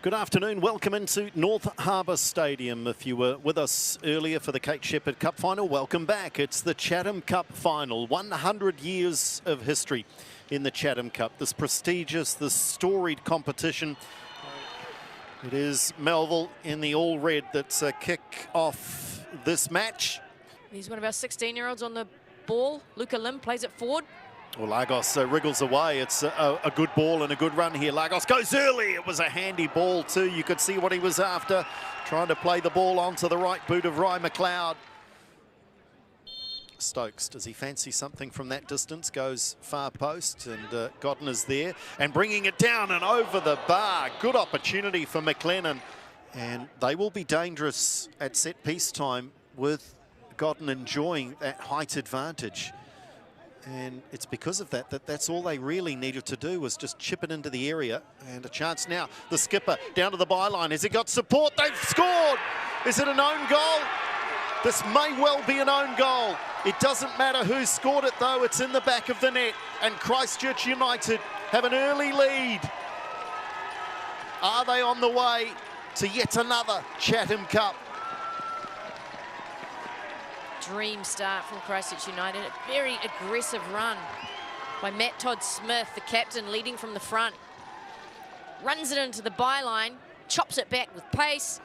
Good afternoon, welcome into North Harbour Stadium. If you were with us earlier for the Chatham Cup Final, welcome back. It's the Chatham Cup Final, 100 years of history in the Chatham Cup. This prestigious, this storied competition. It is Melville in the all-red that's kick off this match. He's one of our 16-year-olds on the ball. Luca Lim plays it forward. Well, Lagos wriggles away. It's a good ball and a good run here. Lagos goes early. It was a handy ball too. You could see what he was after, trying to play the ball onto the right boot of Rye McLeod. Stokes, does he fancy something from that distance? Goes far post, and Godden is there and bringing it down and over the bar. Good opportunity for McLennan, and they will be dangerous at set piece time with Godden enjoying that height advantage. And it's because of that's all they really needed to do, was just chip it into the area. And a chance now. The skipper down to the byline. Has he got support? They've scored! Is it an own goal? This may well be an own goal. It doesn't matter who scored it though, it's in the back of the net. And Christchurch United have an early lead. Are they on the way to yet another Chatham Cup? Dream start from Christchurch United. A very aggressive run by Matt Todd-Smith, the captain, leading from the front. Runs it into the byline, chops it back with pace.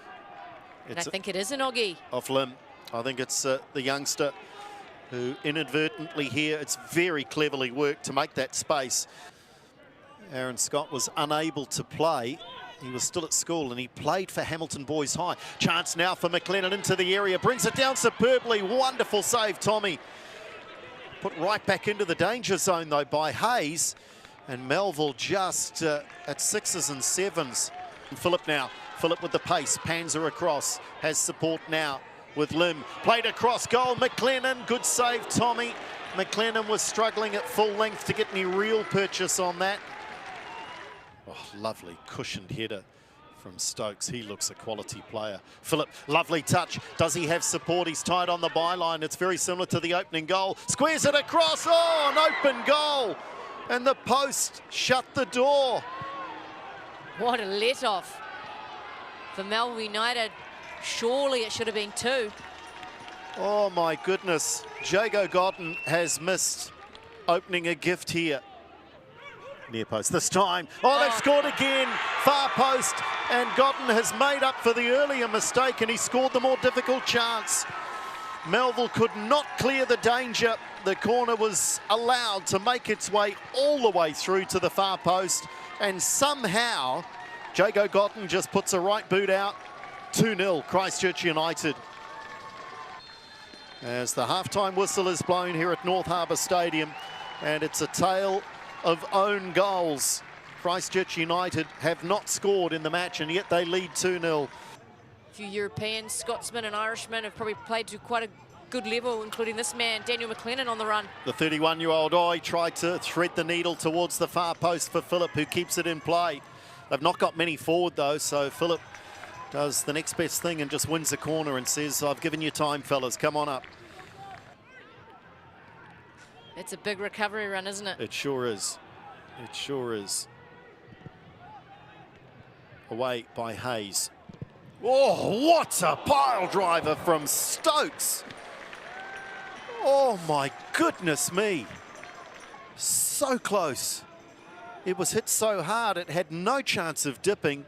And I think it is an Oggie. Off limb. I think it's the youngster who inadvertently here, it's very cleverly worked to make that space. Aaron Scott was unable to play. He was still at school and he played for Hamilton Boys High. Chance now for McLennan into the area. Brings it down superbly. Wonderful save, Tommy. Put right back into the danger zone, though, by Hayes. And Melville just at sixes and sevens. And Phillip now. Phillip with the pace. Panzer across. Has support now with Lim. Played across goal. McLennan. Good save, Tommy. McLennan was struggling at full length to get any real purchase on that. Oh, lovely cushioned header from Stokes. He looks a quality player. Phillip, lovely touch. Does he have support? He's tied on the byline. It's very similar to the opening goal. Squares it across. Oh, an open goal. And the post shut the door. What a let-off for Melville United. Surely it should have been two. Oh, my goodness. Jago Godden has missed opening a gift here. Near post this time. Oh, they've scored again. Far post. And Godden has made up for the earlier mistake and he scored the more difficult chance. Melville could not clear the danger. The corner was allowed to make its way all the way through to the far post. And somehow, Jago Godden just puts a right boot out. 2-0, Christchurch United. As the halftime whistle is blown here at North Harbour Stadium. And it's a tale of own goals. Christchurch United have not scored in the match and yet they lead 2-0. A few Europeans, Scotsmen and Irishmen have probably played to quite a good level, including this man, Daniel McLennan, on the run. The 31-year-old Oi tried to thread the needle towards the far post for Phillip, who keeps it in play. They've not got many forward though, so Phillip does the next best thing and just wins the corner and says, I've given you time, fellas, come on up. It's a big recovery run, isn't it? It sure is. It sure is. Away by Hayes. Oh, what a pile driver from Stokes. Oh, my goodness me. So close. It was hit so hard, it had no chance of dipping.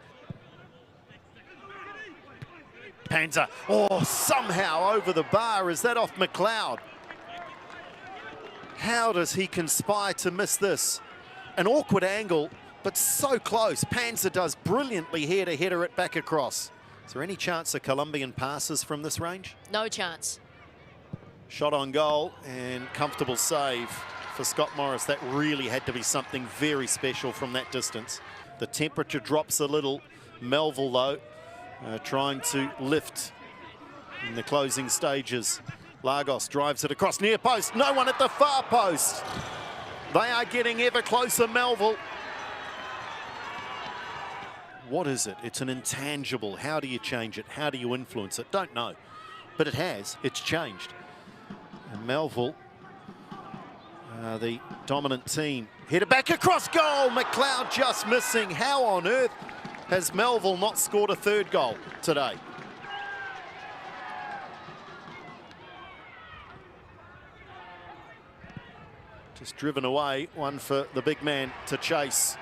Panzer. Oh, somehow over the bar. Is that off McLeod? How does he conspire to miss this? An awkward angle, but so close. Panzer does brilliantly here to header it back across. Is there any chance of Colombian passes from this range? No chance. Shot on goal and comfortable save for Scott Morris. That really had to be something very special from that distance. The temperature drops a little. Melville, though, trying to lift in the closing stages. Lagos drives it across near post. No one at the far post. They are getting ever closer, Melville. What is it? It's an intangible. How do you change it? How do you influence it? Don't know. But it has. It's changed. And Melville, the dominant team, hit it back across goal. McLeod just missing. How on earth has Melville not scored a third goal today. Just driven away, one for the big man to chase.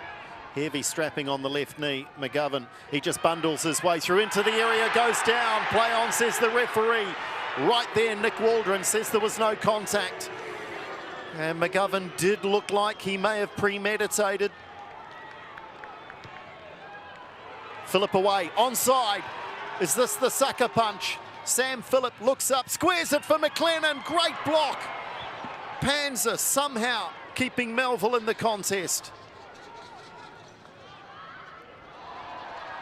Heavy strapping on the left knee, McGovern. He just bundles his way through into the area, goes down. Play on, says the referee. Right there, Nick Waldron says there was no contact. And McGovern did look like he may have premeditated. Phillip away, onside. Is this the sucker punch? Sam Phillip looks up, squares it for McLennan. Great block. Panzer somehow keeping Melville in the contest.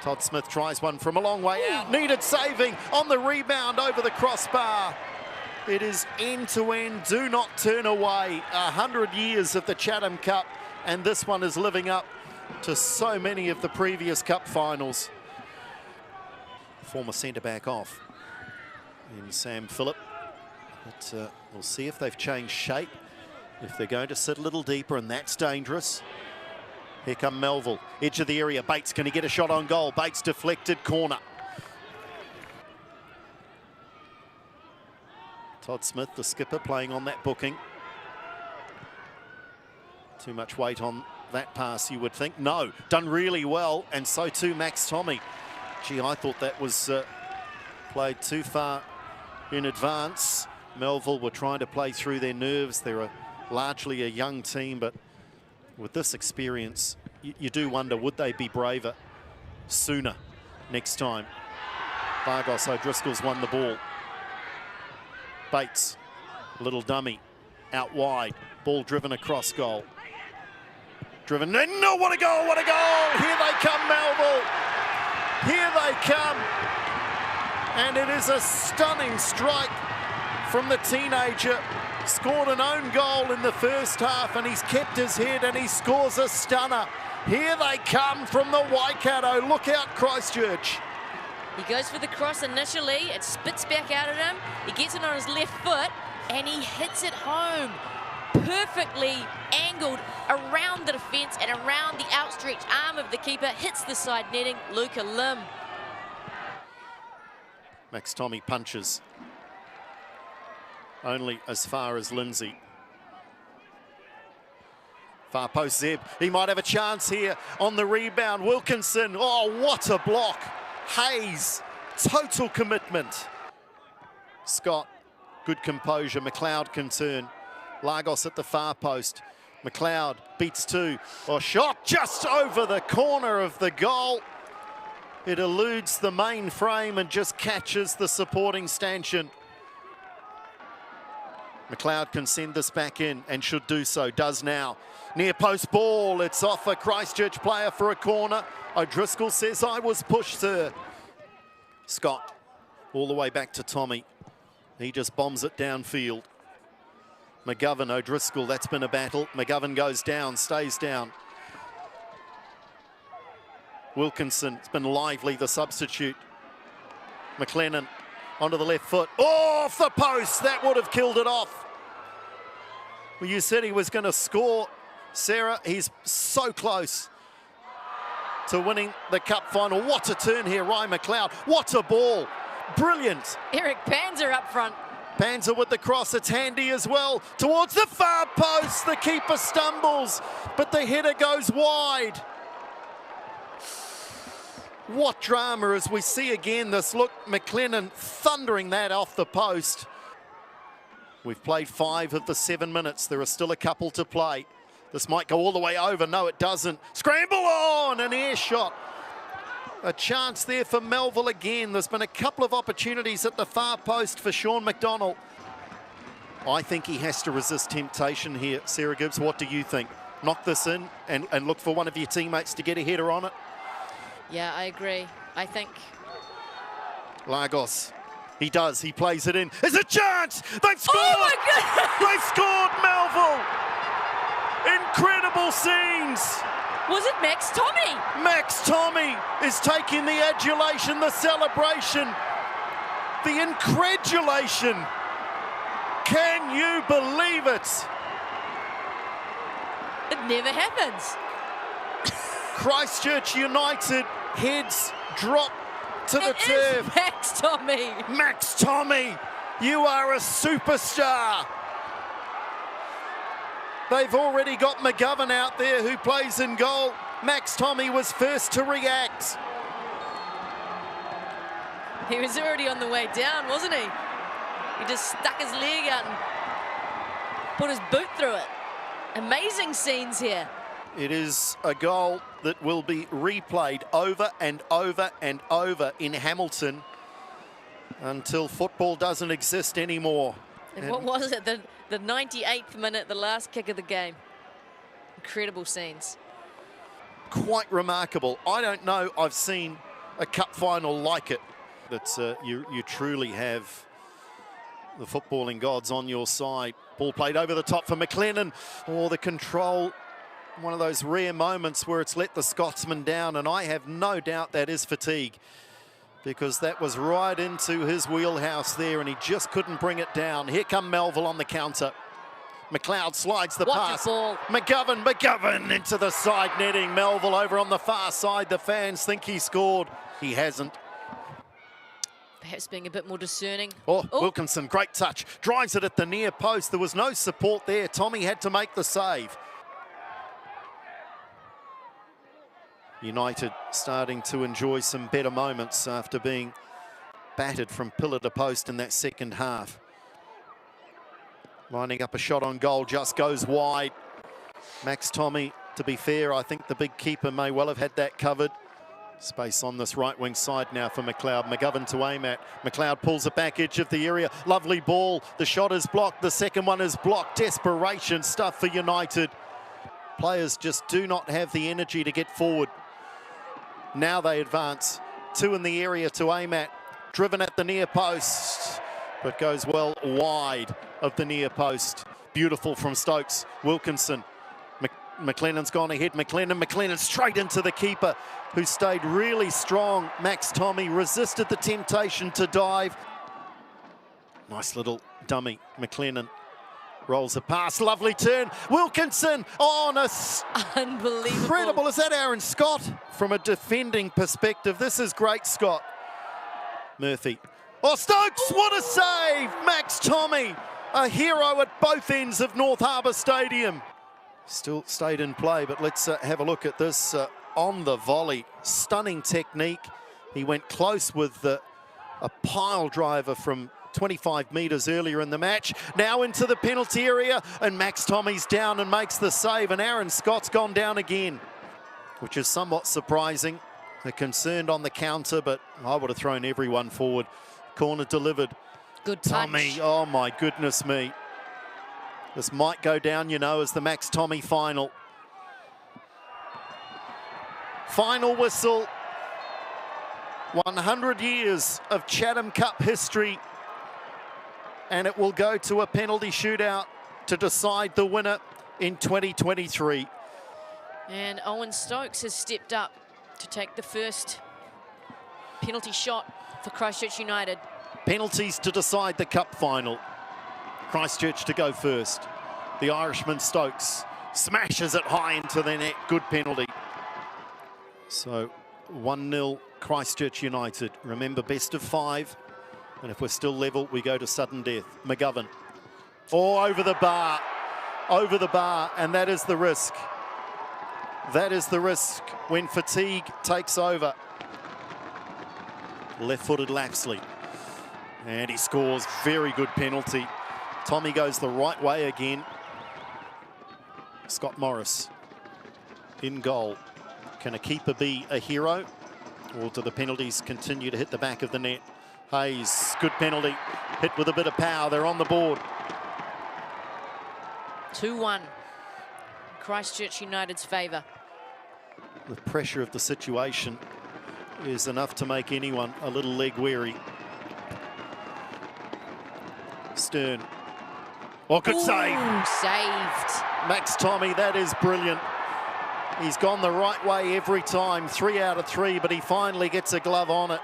Todd Smith tries one from a long way out. Needed saving on the rebound over the crossbar. It is end-to-end, do not turn away. 100 years of the Chatham Cup, and this one is living up to so many of the previous Cup finals. Former centre-back off in Sam Phillip. But we'll see if they've changed shape, if they're going to sit a little deeper, and that's dangerous. Here come Melville, edge of the area. Bates, can he get a shot on goal? Bates deflected, corner. Todd Smith, the skipper, playing on that booking. Too much weight on that pass, you would think. No, done really well, and so too Max Tommy. Gee, I thought that was played too far in advance. Melville were trying to play through their nerves. They're largely a young team, but with this experience, you do wonder, would they be braver sooner next time? Vargos O'Driscoll's won the ball. Bates, little dummy, out wide. Ball driven across goal. Driven, no, what a goal, what a goal! Here they come, Melville. Here they come. And it is a stunning strike from the teenager. Scored an own goal in the first half, and he's kept his head, and he scores a stunner. Here they come from the Waikato. Look out, Christchurch. He goes for the cross initially. It spits back out at him. He gets it on his left foot, and he hits it home. Perfectly angled around the defence and around the outstretched arm of the keeper. Hits the side netting, Luca Lim. Max Tommy punches. Only as far as Lindsay. Far post Zeb. He might have a chance here on the rebound. Wilkinson. Oh, what a block. Hayes. Total commitment. Scott. Good composure. McLeod can turn. Lagos at the far post. McLeod beats two. Oh, shot just over the corner of the goal. It eludes the main frame and just catches the supporting stanchion. McLeod can send this back in and should do so, does now. Near post ball, it's off a Christchurch player for a corner. O'Driscoll says, I was pushed, sir. Scott, all the way back to Tommy. He just bombs it downfield. McGovern, O'Driscoll, that's been a battle. McGovern goes down, stays down. Wilkinson, it's been lively, the substitute. McLennan onto the left foot. Oh, off the post, that would have killed it off. Well, you said he was going to score, Sarah. He's so close to winning the Cup final. What a turn here, Ryan McLeod. What a ball. Brilliant. Eric Panzer up front. Panzer with the cross, it's handy as well. Towards the far post, the keeper stumbles, but the header goes wide. What drama as we see again this look, McLennan thundering that off the post. We've played 5 of the 7 minutes. There are still a couple to play. This might go all the way over. No, it doesn't. Scramble on, an air shot. A chance there for Melville again. There's been a couple of opportunities at the far post for Sean McDonald. I think he has to resist temptation here. Sarah Gibbs, what do you think? Knock this in and look for one of your teammates to get a header on it? Yeah, I agree. I think... Lagos. He does. He plays it in. There's a chance! They've scored! Oh my goodness! They've scored, Melville! Incredible scenes! Was it Max Tommy? Max Tommy is taking the adulation, the celebration, the incredulation. Can you believe it? It never happens. Christchurch United Heads drop to the It turf. is Max Tommy. Max Tommy, you are a superstar. They've already got McGovern out there who plays in goal. Max Tommy was first to react. He was already on the way down, wasn't he? He just stuck his leg out and put his boot through it. Amazing scenes here. It is a goal that will be replayed over and over and over in Hamilton until football doesn't exist anymore. And what was it? The 98th minute, the last kick of the game. Incredible scenes. Quite remarkable. I don't know I've seen a cup final like it. That's you truly have the footballing gods on your side. Ball played over the top for McLennan. Oh, the control. One of those rare moments where it's let the Scotsman down, and I have no doubt that is fatigue, because that was right into his wheelhouse there and he just couldn't bring it down. Here come Melville on the counter. McLeod slides the pass. McGovern into the side netting. Melville over on the far side. The fans think he scored. He hasn't. Perhaps being a bit more discerning. Oh, Wilkinson, great touch. Drives it at the near post. There was no support there. Tommy had to make the save. United starting to enjoy some better moments after being battered from pillar to post in that second half. Lining up a shot on goal, just goes wide. Max Tommy, to be fair, I think the big keeper may well have had that covered. Space on this right wing side now for McLeod. McGovern to aim at. McLeod pulls it back edge of the area. Lovely ball. The shot is blocked. The second one is blocked. Desperation stuff for United. Players just do not have the energy to get forward. Now they advance. Two in the area to aim at. Driven at the near post, but goes well wide of the near post. Beautiful from Stokes. Wilkinson. McLennan's gone ahead. McLennan straight into the keeper, who stayed really strong. Max Tommy resisted the temptation to dive. Nice little dummy. McLennan rolls a pass. Lovely turn. Wilkinson on a... Unbelievable. Incredible. Is that Aaron Scott? From a defending perspective, this is great, Scott. Murphy. Oh, Stokes, what a save! Max Tommy, a hero at both ends of North Harbour Stadium. Still stayed in play, but let's have a look at this on the volley. Stunning technique. He went close with a pile driver from 25 metres earlier in the match. Now into the penalty area, and Max Tommy's down and makes the save, and Aaron Scott's gone down again, which is somewhat surprising. They're concerned on the counter, but I would have thrown everyone forward. Corner delivered. Good touch. Tommy, oh my goodness me. This might go down, you know, as the Max Tommy final. Final whistle. 100 years of Chatham Cup history. And it will go to a penalty shootout to decide the winner in 2023. And Owen Stokes has stepped up to take the first penalty shot for Christchurch United. Penalties to decide the cup final. Christchurch to go first. The Irishman Stokes smashes it high into the net. Good penalty. So 1-0 Christchurch United. Remember, best of 5. And if we're still level, we go to sudden death. McGovern. Oh, over the bar. Over the bar. And that is the risk. That is the risk when fatigue takes over. Left-footed Lapsley. And he scores. Very good penalty. Tommy goes the right way again. Scott Morris in goal. Can a keeper be a hero? Or do the penalties continue to hit the back of the net? Hayes, good penalty. Hit with a bit of power. They're on the board. 2-1. Christchurch United's favour. The pressure of the situation is enough to make anyone a little leg weary. Stern. Oh, good save. Saved. Max Tommy, that is brilliant. He's gone the right way every time. 3 out of 3, but he finally gets a glove on it.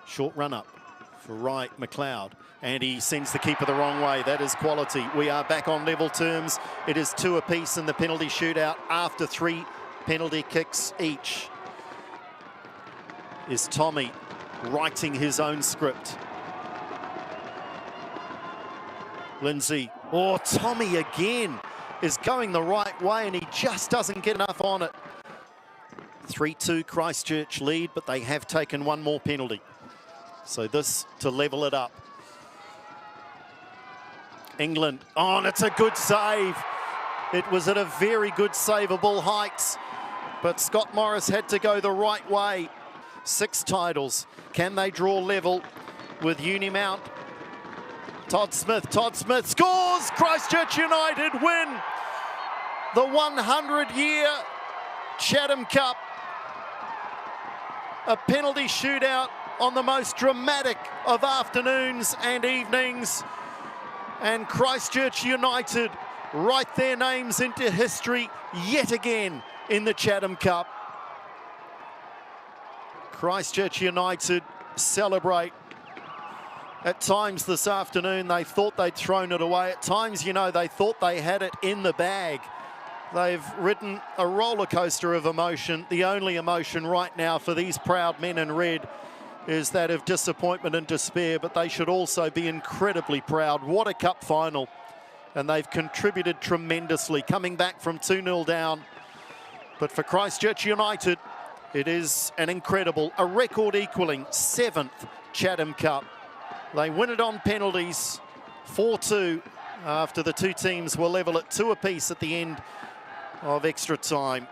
Short run up for Wright McLeod. And he sends the keeper the wrong way. That is quality. We are back on level terms. It is 2 apiece in the penalty shootout after 3 penalty kicks each. Is Tommy writing his own script? Lindsay, oh, Tommy again is going the right way and he just doesn't get enough on it. 3-2 Christchurch lead, but they have taken one more penalty. So this to level it up. England, oh, and it's a good save. It was at a very good savable height, but Scott Morris had to go the right way. 6 titles. Can they draw level with Unimount? Todd Smith scores! Christchurch United win the 100-year Chatham Cup. A penalty shootout on the most dramatic of afternoons and evenings. And Christchurch United write their names into history yet again in the Chatham Cup. Christchurch United celebrate. At times this afternoon, they thought they'd thrown it away. At times, you know, they thought they had it in the bag. They've ridden a roller coaster of emotion. The only emotion right now for these proud men in red is that of disappointment and despair, but they should also be incredibly proud. What a cup final. And they've contributed tremendously, coming back from 2-0 down. But for Christchurch United, it is an incredible, a record-equaling 7th Chatham Cup. They win it on penalties, 4-2, after the two teams were level at 2 apiece at the end of extra time.